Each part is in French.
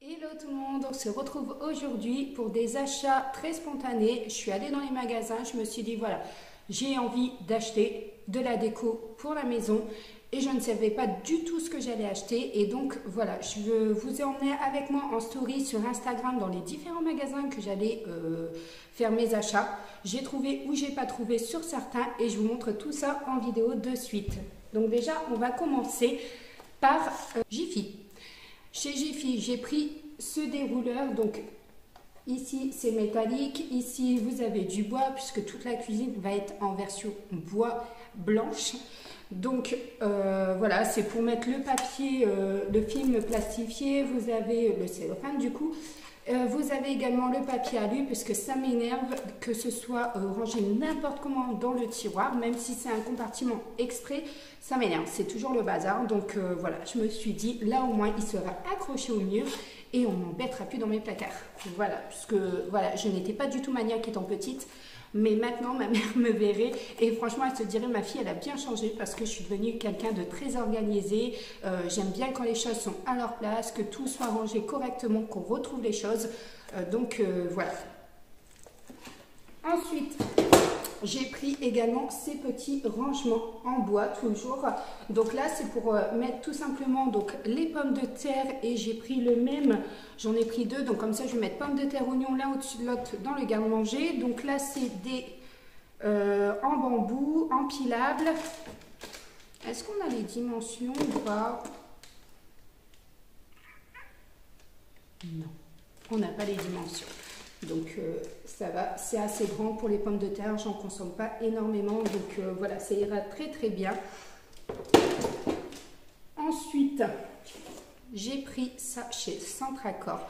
Hello tout le monde, on se retrouve aujourd'hui pour des achats très spontanés. Je suis allée dans les magasins, je me suis dit voilà, j'ai envie d'acheter de la déco pour la maison et je ne savais pas du tout ce que j'allais acheter. Et donc voilà, je vous ai emmené avec moi en story sur Instagram dans les différents magasins que j'allais faire mes achats. J'ai trouvé ou j'ai pas trouvé sur certains et je vous montre tout ça en vidéo de suite. Donc déjà, on va commencer par Jiffy. Chez Jiffy, j'ai pris ce dérouleur, donc ici c'est métallique, ici vous avez du bois puisque toute la cuisine va être en version bois blanche. Donc voilà, c'est pour mettre le papier, le film plastifié, vous avez le cellophane du coup. Vous avez également le papier alu puisque ça m'énerve que ce soit rangé n'importe comment dans le tiroir, même si c'est un compartiment exprès, ça m'énerve, c'est toujours le bazar. Donc voilà, je me suis dit là au moins il sera accroché au mur et on m'embêtera plus dans mes placards. Voilà, puisque voilà, je n'étais pas du tout maniaque étant petite. Mais maintenant, ma mère me verrait et franchement, elle se dirait, ma fille, elle a bien changé parce que je suis devenue quelqu'un de très organisé. J'aime bien quand les choses sont à leur place, que tout soit rangé correctement, qu'on retrouve les choses. Donc, voilà. Ensuite, j'ai pris également ces petits rangements en bois, toujours. Donc là, c'est pour mettre tout simplement donc, les pommes de terre et j'ai pris le même. J'en ai pris deux, donc comme ça, je vais mettre pommes de terre, oignons l'un au-dessus de l'autre dans le garde-manger. Donc là, c'est des en bambou, empilables. Est-ce qu'on a les dimensions ou pas? Non, on n'a pas les dimensions. Donc ça va, c'est assez grand pour les pommes de terre, j'en consomme pas énormément, donc voilà, ça ira très très bien. Ensuite, j'ai pris ça chez Centracor.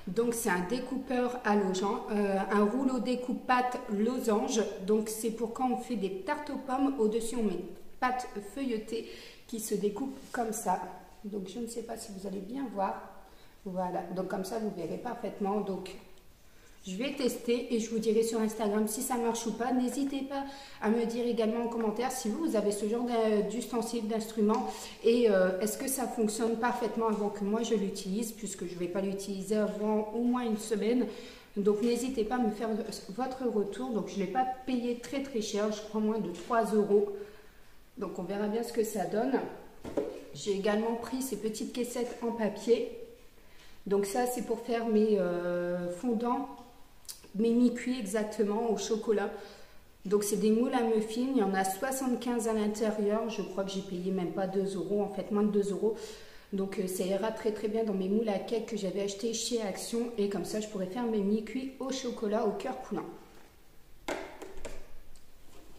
Donc c'est un découpeur à losange, un rouleau découpe-pâte losange. Donc c'est pour quand on fait des tartes aux pommes, au-dessus on met une pâte feuilletée qui se découpe comme ça. Donc je ne sais pas si vous allez bien voir. Voilà, donc comme ça vous verrez parfaitement. Donc je vais tester et je vous dirai sur Instagram si ça marche ou pas. N'hésitez pas à me dire également en commentaire si vous avez ce genre d'ustensile, d'instrument et est-ce que ça fonctionne parfaitement avant que moi je l'utilise puisque je ne vais pas l'utiliser avant au moins une semaine. Donc n'hésitez pas à me faire votre retour. Donc je ne l'ai pas payé très très cher, je crois moins de 3 €. Donc on verra bien ce que ça donne. J'ai également pris ces petites caissettes en papier. Donc ça c'est pour faire mes fondants. Mes mi-cuits exactement au chocolat. Donc c'est des moules à muffins, il y en a 75 à l'intérieur, je crois que j'ai payé même pas 2 €, en fait moins de 2 €. Donc ça ira très très bien dans mes moules à cake que j'avais acheté chez Action et comme ça je pourrais faire mes mi-cuits au chocolat au cœur coulant.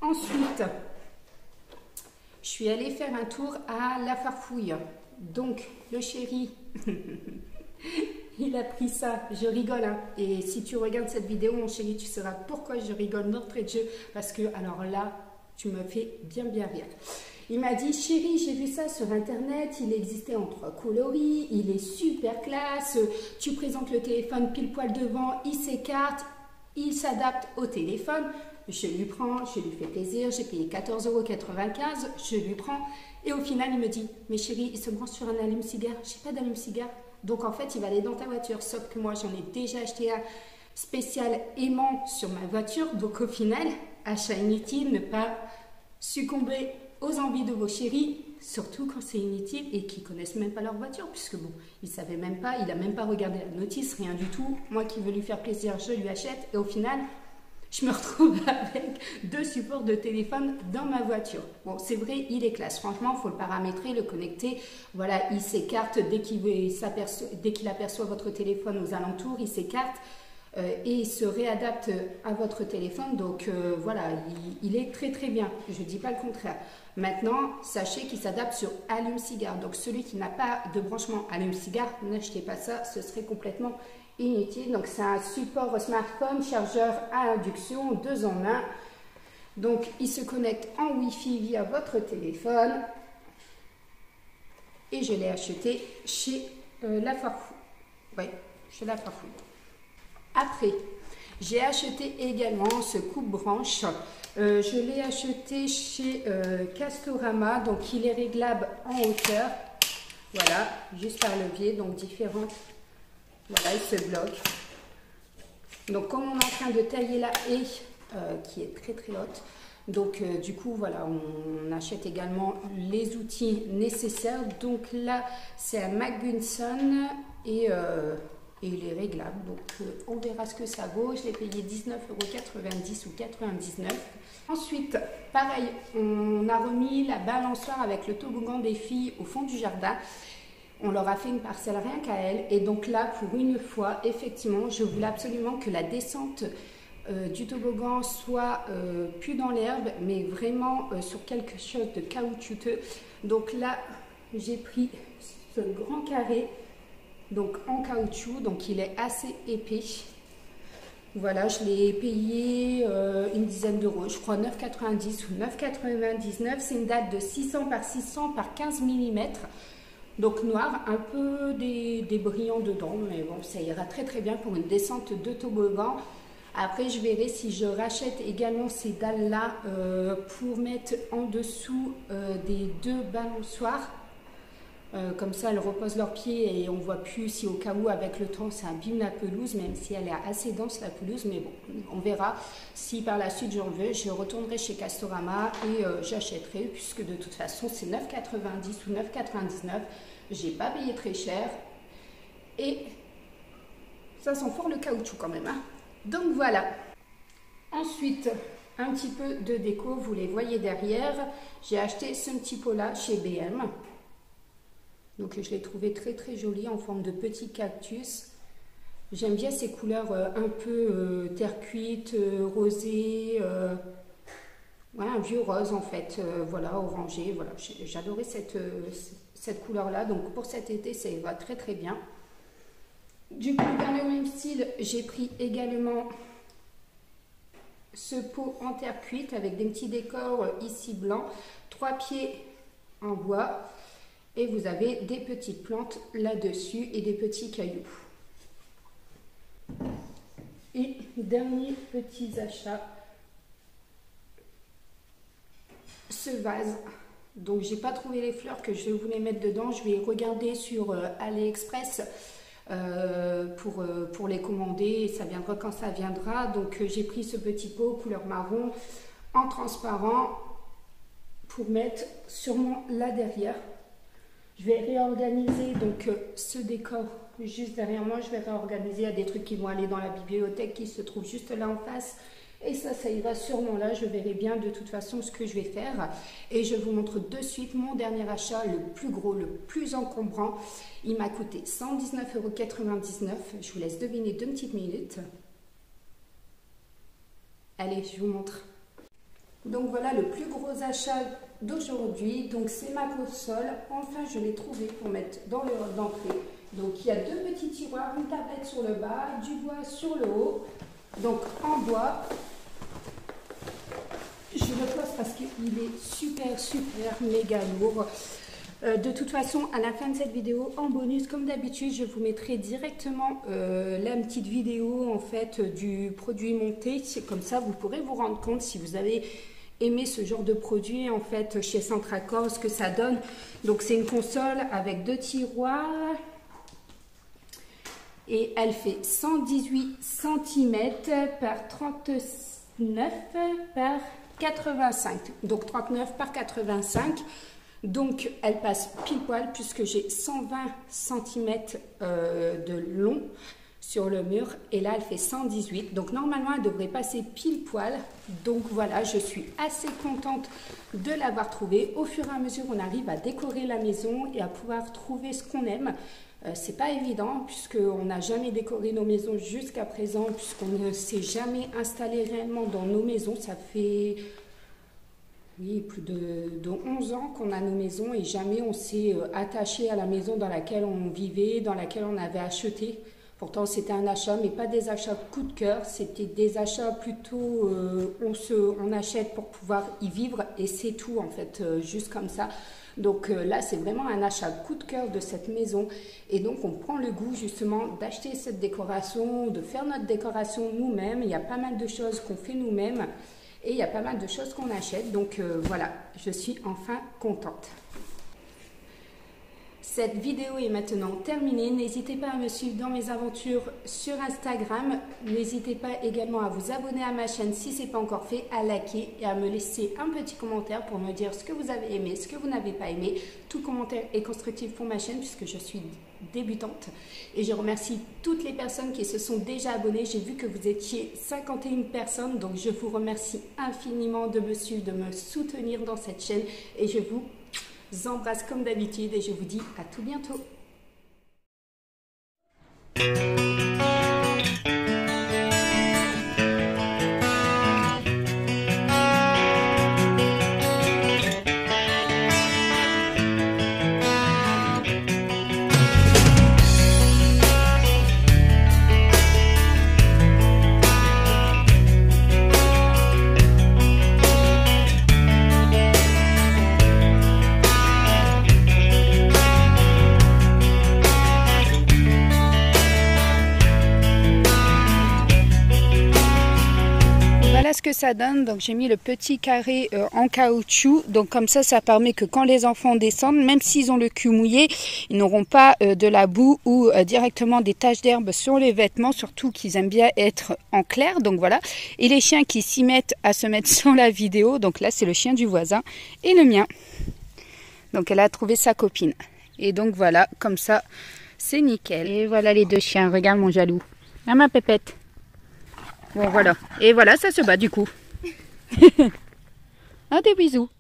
Ensuite, je suis allée faire un tour à La Farfouille. Donc le chéri il a pris ça, je rigole hein. Et si tu regardes cette vidéo mon chéri, tu sauras pourquoi je rigole d'entrée de jeu. Parce que alors là, tu me fais bien rire. Il m'a dit, chéri, j'ai vu ça sur internet, il existait en 3 coloris, il est super classe, tu présentes le téléphone pile poil devant, il s'écarte, il s'adapte au téléphone. Je lui prends, je lui fais plaisir, j'ai payé 14,95 €, je lui prends. Et au final, il me dit, mais chéri, il se branche sur un allume-cigare, j'ai pas d'allume-cigare. Donc en fait, il va aller dans ta voiture, sauf que moi, j'en ai déjà acheté un spécial aimant sur ma voiture. Donc au final, achat inutile, ne pas succomber aux envies de vos chéris, surtout quand c'est inutile et qu'ils connaissent même pas leur voiture, puisque bon, il savait même pas, il a même pas regardé la notice, rien du tout. Moi qui veux lui faire plaisir, je lui achète et au final, je me retrouve avec 2 supports de téléphone dans ma voiture. Bon, c'est vrai, il est classe. Franchement, il faut le paramétrer, le connecter. Voilà, il s'écarte dès qu'il aperçoit votre téléphone aux alentours, il s'écarte et il se réadapte à votre téléphone. Donc voilà, il est très très bien. Je ne dis pas le contraire. Maintenant, sachez qu'il s'adapte sur allume-cigare. Donc celui qui n'a pas de branchement allume-cigare, n'achetez pas ça, ce serait complètement inutile. Donc c'est un support smartphone, chargeur à induction, 2 en 1. Donc il se connecte en Wi-Fi via votre téléphone. Et je l'ai acheté chez La Farfouille. Oui, chez La Farfouille. Après, j'ai acheté également ce coupe-branche. Je l'ai acheté chez Castorama. Donc il est réglable en hauteur. Voilà, juste par levier, donc différentes Voilà, il se bloque. Donc comme on est en train de tailler la haie qui est très très haute, donc du coup voilà, on achète également les outils nécessaires. Donc là c'est un Magnusson et il est réglable. Donc on verra ce que ça vaut. Je l'ai payé 19,90 € ou 99. Ensuite pareil, on a remis la balançoire avec le toboggan des filles au fond du jardin. On leur a fait une parcelle rien qu'à elles. Et donc là, pour une fois, effectivement, je voulais absolument que la descente du toboggan soit plus dans l'herbe, mais vraiment sur quelque chose de caoutchouteux. Donc là, j'ai pris ce grand carré, donc en caoutchouc, donc il est assez épais. Voilà, je l'ai payé une dizaine d'euros, je crois 9,90 ou 9,99. C'est une date de 600 par 600 par 15 mm. Donc noir, un peu des brillants dedans, mais bon, ça ira très très bien pour une descente de toboggan. Après, je verrai si je rachète également ces dalles-là pour mettre en dessous des deux balançoires. Comme ça, elles reposent leurs pieds et on ne voit plus si au cas où, avec le temps, ça abîme la pelouse, même si elle est assez dense, la pelouse. Mais bon, on verra. Si par la suite j'en veux, je retournerai chez Castorama et j'achèterai, puisque de toute façon, c'est 9,90 ou 9,99. J'ai pas payé très cher. Et ça sent fort le caoutchouc quand même. Hein. Donc voilà. Ensuite, un petit peu de déco, vous les voyez derrière. J'ai acheté ce petit pot-là chez B&M. Donc je l'ai trouvé très très joli en forme de petit cactus. J'aime bien ces couleurs un peu terre cuite, rosé, ouais, un vieux rose en fait, voilà, orangé. Voilà, j'adorais cette couleur-là. Donc pour cet été, ça va très très bien. Du coup, dans le même style, j'ai pris également ce pot en terre cuite avec des petits décors ici blancs, 3 pieds en bois. Et vous avez des petites plantes là-dessus et des petits cailloux. Et dernier petits achats, ce vase. Donc j'ai pas trouvé les fleurs que je voulais mettre dedans. Je vais regarder sur AliExpress pour les commander. Et ça viendra quand ça viendra. Donc j'ai pris ce petit pot couleur marron en transparent pour mettre sûrement là derrière. Je vais réorganiser donc ce décor juste derrière moi. Je vais réorganiser. Il y a des trucs qui vont aller dans la bibliothèque qui se trouve juste là en face. Et ça ira sûrement là. Je verrai bien de toute façon ce que je vais faire. Et je vous montre de suite mon dernier achat, le plus gros, le plus encombrant. Il m'a coûté 119,99 €. Je vous laisse deviner 2 petites minutes. Allez, je vous montre. Donc voilà le plus gros achat d'aujourd'hui. Donc c'est ma console. Enfin je l'ai trouvé pour mettre dans le hall d'entrée. Donc il y a 2 petits tiroirs, une tablette sur le bas, du bois sur le haut. Donc en bois. Je le pose parce qu'il est super méga lourd. De toute façon, à la fin de cette vidéo, en bonus, comme d'habitude, je vous mettrai directement la petite vidéo en fait du produit monté. Comme ça, vous pourrez vous rendre compte si vous avez aimé ce genre de produit en fait chez Centracor, ce que ça donne. Donc c'est une console avec 2 tiroirs et elle fait 118 cm par 39 par 85. Donc 39 par 85. Donc elle passe pile poil puisque j'ai 120 cm de long sur le mur et là elle fait 118. Donc normalement elle devrait passer pile poil. Donc voilà, je suis assez contente de l'avoir trouvée. Au fur et à mesure on arrive à décorer la maison et à pouvoir trouver ce qu'on aime. C'est pas évident puisqu'on n'a jamais décoré nos maisons jusqu'à présent, puisqu'on ne s'est jamais installé réellement dans nos maisons. Ça fait oui, plus de 11 ans qu'on a nos maisons et jamais on s'est attaché à la maison dans laquelle on vivait, dans laquelle on avait acheté. Pourtant, c'était un achat, mais pas des achats coup de cœur. C'était des achats plutôt, on achète pour pouvoir y vivre et c'est tout en fait, juste comme ça. Donc là, c'est vraiment un achat coup de cœur de cette maison. Et donc, on prend le goût justement d'acheter cette décoration, de faire notre décoration nous-mêmes. Il y a pas mal de choses qu'on fait nous-mêmes. Et il y a pas mal de choses qu'on achète. Donc voilà, je suis enfin contente. Cette vidéo est maintenant terminée. N'hésitez pas à me suivre dans mes aventures sur Instagram. N'hésitez pas également à vous abonner à ma chaîne si ce n'est pas encore fait, à liker et à me laisser un petit commentaire pour me dire ce que vous avez aimé, ce que vous n'avez pas aimé. Tout commentaire est constructif pour ma chaîne puisque je suis débutante. Et je remercie toutes les personnes qui se sont déjà abonnées. J'ai vu que vous étiez 51 personnes, donc je vous remercie infiniment de me suivre, de me soutenir dans cette chaîne. Et je vous embrasse comme d'habitude et je vous dis à tout bientôt. Voilà ce que ça donne. Donc j'ai mis le petit carré en caoutchouc, donc comme ça permet que quand les enfants descendent, même s'ils ont le cul mouillé, ils n'auront pas de la boue ou directement des taches d'herbe sur les vêtements, surtout qu'ils aiment bien être en clair. Donc voilà. Et les chiens qui s'y mettent à se mettre sur la vidéo, donc là c'est le chien du voisin et le mien. Donc elle a trouvé sa copine et donc voilà, comme ça c'est nickel. Et voilà les deux chiens, regarde mon jaloux. Ah ma pépette. Bon voilà, et voilà, ça se bat du coup. Ah, des bisous.